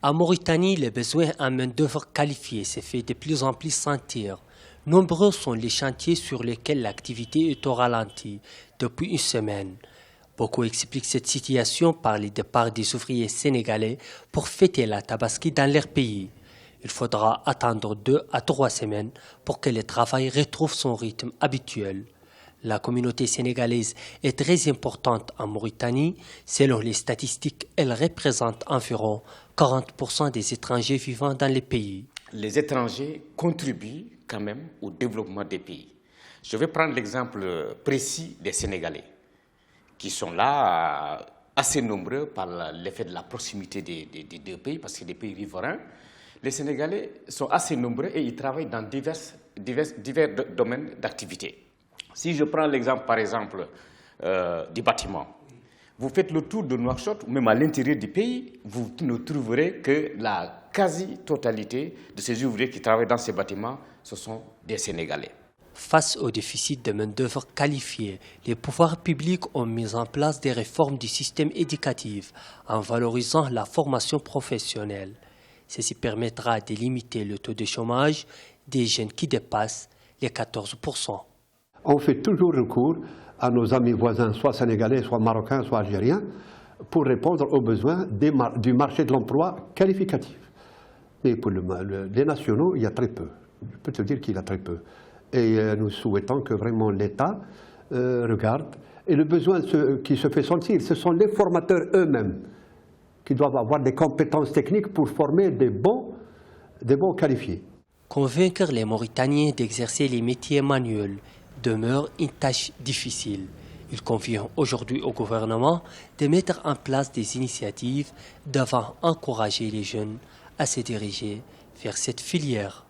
En Mauritanie, le besoin en main-d'œuvre qualifiée se fait de plus en plus sentir. Nombreux sont les chantiers sur lesquels l'activité est au ralenti depuis une semaine. Beaucoup expliquent cette situation par le départ des ouvriers sénégalais pour fêter la Tabaski dans leur pays. Il faudra attendre 2 à 3 semaines pour que le travail retrouve son rythme habituel. La communauté sénégalaise est très importante en Mauritanie. Selon les statistiques, elle représente environ 40% des étrangers vivant dans les pays. Les étrangers contribuent quand même au développement des pays. Je vais prendre l'exemple précis des Sénégalais, qui sont là assez nombreux par l'effet de la proximité des deux pays, parce que c'est des pays riverains. Les Sénégalais sont assez nombreux et ils travaillent dans divers domaines d'activité. Si je prends l'exemple, par exemple, du bâtiment, vous faites le tour de Nouakchott, même à l'intérieur du pays, vous ne trouverez que la quasi-totalité de ces ouvriers qui travaillent dans ces bâtiments, ce sont des Sénégalais. Face au déficit de main-d'œuvre qualifiée, les pouvoirs publics ont mis en place des réformes du système éducatif en valorisant la formation professionnelle. Ceci permettra de limiter le taux de chômage des jeunes qui dépassent les 14%. On fait toujours recours à nos amis voisins, soit sénégalais, soit marocains, soit algériens, pour répondre aux besoins du marché de l'emploi qualificatif. Et pour les nationaux, il y a très peu. Je peux te dire qu'il y a très peu. Et nous souhaitons que vraiment l'État regarde. Et le besoin qui se fait sentir, ce sont les formateurs eux-mêmes qui doivent avoir des compétences techniques pour former des bons qualifiés. Convaincre les Mauritaniens d'exercer les métiers manuels demeure une tâche difficile. Il convient aujourd'hui au gouvernement de mettre en place des initiatives devant encourager les jeunes à se diriger vers cette filière.